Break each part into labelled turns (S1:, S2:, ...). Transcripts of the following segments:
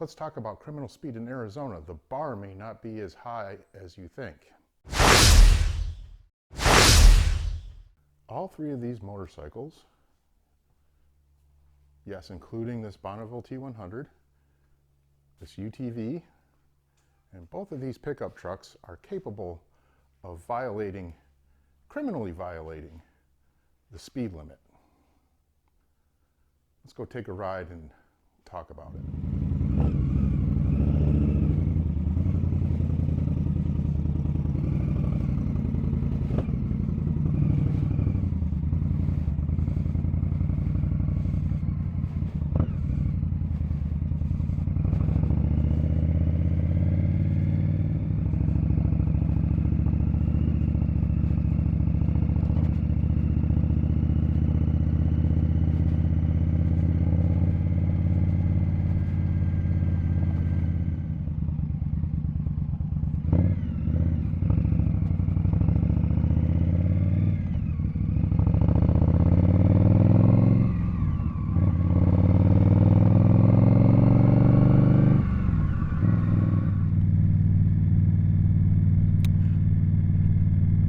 S1: Let's talk about criminal speed in Arizona. The bar may not be as high as you think. All three of these motorcycles, yes, including this Bonneville T100, this UTV, and both of these pickup trucks are capable of criminally violating the speed limit. Let's go take a ride and talk about it.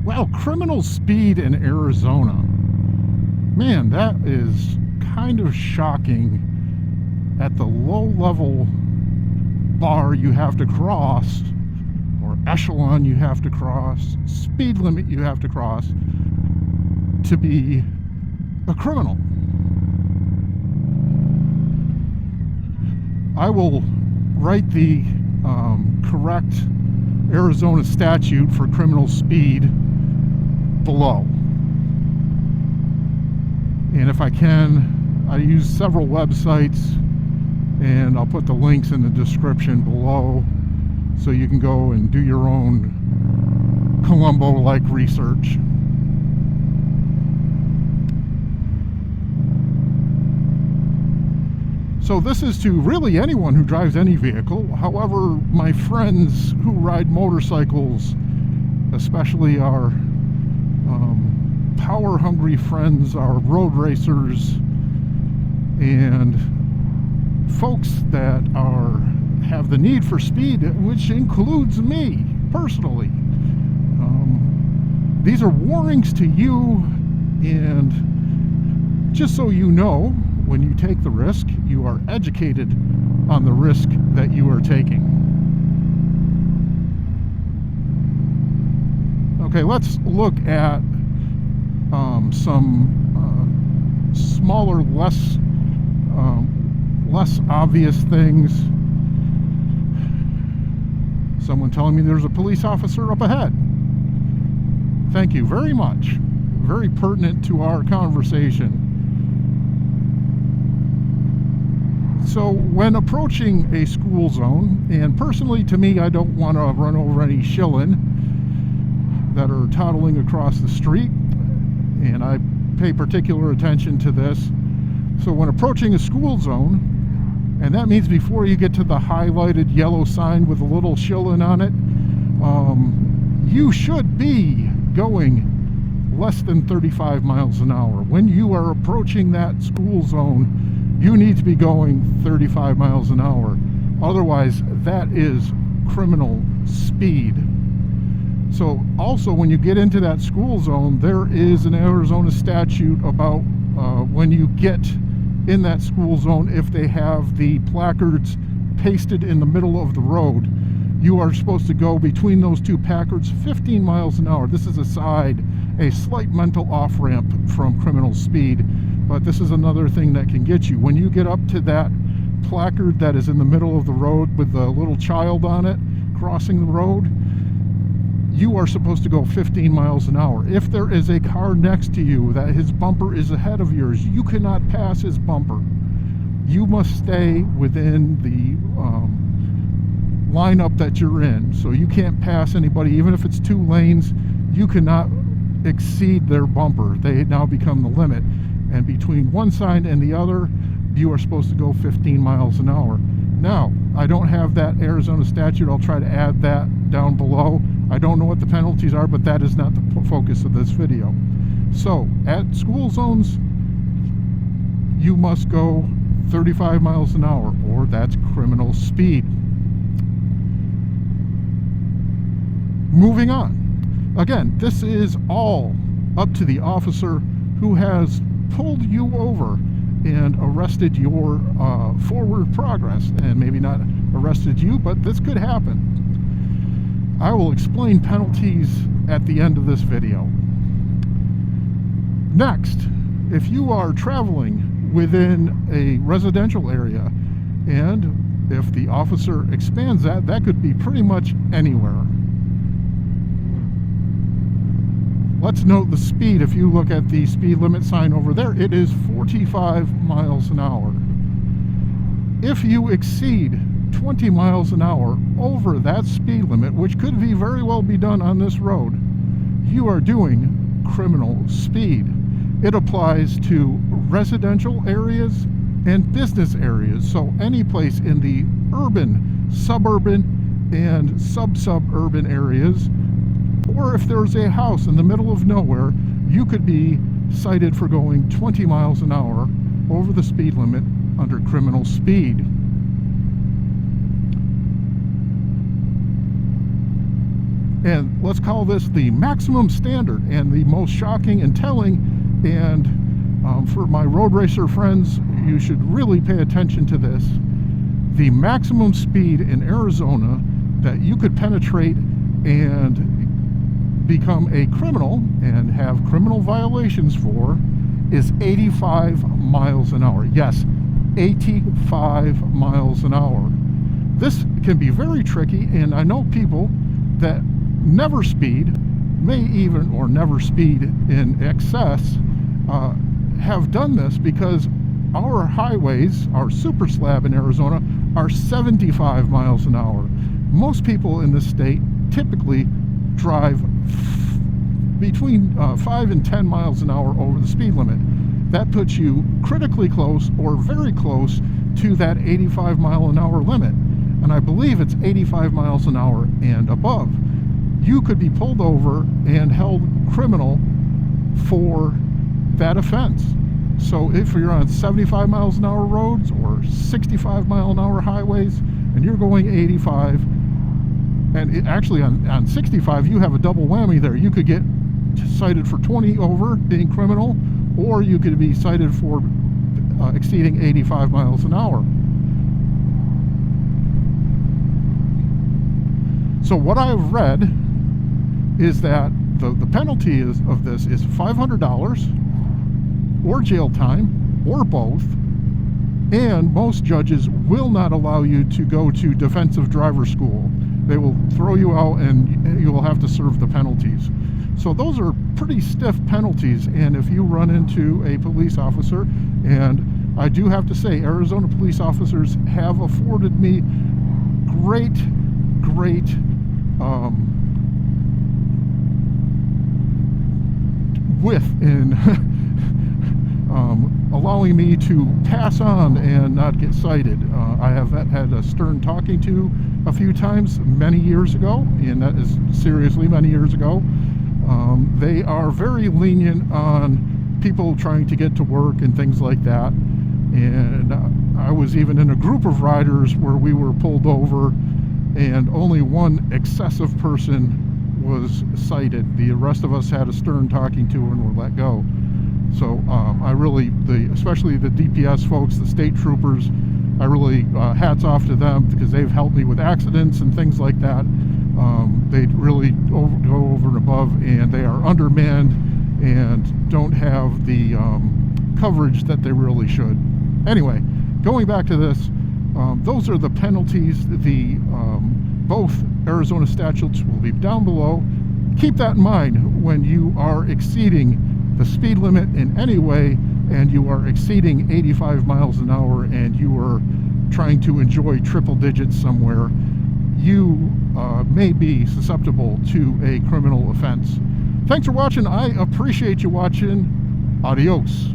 S1: Well, criminal speed in Arizona. Man, that is kind of shocking at the low-level bar you have to cross, or echelon you have to cross, speed limit you have to cross to be a criminal. I will write the correct Arizona statute for criminal speed below, and if I can, I use several websites, and I'll put the links in the description below so you can go and do your own Columbo-like research. So this is to really anyone who drives any vehicle. However, my friends who ride motorcycles, especially our power-hungry friends, our road racers, and folks that have the need for speed, which includes me personally. These are warnings to you, and just so you know, when you take the risk, you are educated on the risk that you are taking. Okay, let's look at some smaller, less obvious things. Someone telling me there's a police officer up ahead. Thank you very much. Very pertinent to our conversation. So when approaching a school zone, and personally to me, I don't want to run over any shillin' that are toddling across the street, and I pay particular attention to this. So when approaching a school zone, and that means before you get to the highlighted yellow sign with a little shillin' on it, you should be going less than 35 miles an hour. When you are approaching that school zone, you need to be going 35 miles an hour. Otherwise, that is criminal speed. So also, when you get into that school zone, there is an Arizona statute about when you get in that school zone, if they have the placards pasted in the middle of the road, you are supposed to go between those two placards 15 miles an hour. This is a slight mental off-ramp from criminal speed, but this is another thing that can get you. When you get up to that placard that is in the middle of the road with the little child on it crossing the road, you are supposed to go 15 miles an hour. If there is a car next to you that his bumper is ahead of yours, you cannot pass his bumper. You must stay within the lineup that you're in. So you can't pass anybody, even if it's 2 lanes. You cannot exceed their bumper. They now become the limit. And between one side and the other, you are supposed to go 15 miles an hour. Now, I don't have that Arizona statute. I'll try to add that down below. I don't know what the penalties are, but that is not the focus of this video. So, at school zones, you must go 35 miles an hour, or that's criminal speed. Moving on. Again, this is all up to the officer who has pulled you over and arrested your forward progress, and maybe not arrested you, but this could happen. I will explain penalties at the end of this video. Next, if you are traveling within a residential area, and if the officer expands that, that could be pretty much anywhere. Let's note the speed. If you look at the speed limit sign over there, it is 45 miles an hour. If you exceed 20 miles an hour over that speed limit, which could very well be done on this road, you are doing criminal speed. It applies to residential areas and business areas, so any place in the urban, suburban, and sub-suburban areas, or if there's a house in the middle of nowhere, you could be cited for going 20 miles an hour over the speed limit under criminal speed. And let's call this the maximum standard, and the most shocking and telling, and for my road racer friends, you should really pay attention to this. The maximum speed in Arizona that you could penetrate and become a criminal and have criminal violations for is 85 miles an hour. Yes, 85 miles an hour. This can be very tricky, and I know people that never speed, may even, or never speed in excess, have done this because our highways, our super slab in Arizona, are 75 miles an hour. Most people in this state typically drive between 5 and 10 miles an hour over the speed limit. That puts you critically close or very close to that 85 mile an hour limit. And I believe it's 85 miles an hour and above. You could be pulled over and held criminal for that offense. So if you're on 75 miles an hour roads or 65 mile an hour highways and you're going 85, and actually on 65 you have a double whammy there. You could get cited for 20 over, being criminal, or you could be cited for exceeding 85 miles an hour. So what I've read is that the penalty of this is $500 or jail time, or both, and most judges will not allow you to go to defensive driver school. They will throw you out and you will have to serve the penalties. So those are pretty stiff penalties, and if you run into a police officer, and I do have to say, Arizona police officers have afforded me great width in allowing me to pass on and not get cited. I have had a stern talking to a few times many years ago, and that is seriously many years ago. They are very lenient on people trying to get to work and things like that. And I was even in a group of riders where we were pulled over and only one excessive person was cited. The rest of us had a stern talking to and were let go. So I really, especially the DPS folks, the state troopers, I really, hats off to them, because they've helped me with accidents and things like that. They really go over and above, and they are undermanned and don't have the coverage that they really should. Anyway, going back to this, those are the penalties. Both Arizona statutes will be down below. Keep that in mind when you are exceeding the speed limit in any way, and you are exceeding 85 miles an hour, and you are trying to enjoy triple digits somewhere. You may be susceptible to a criminal offense. Thanks for watching. I appreciate you watching. Adios.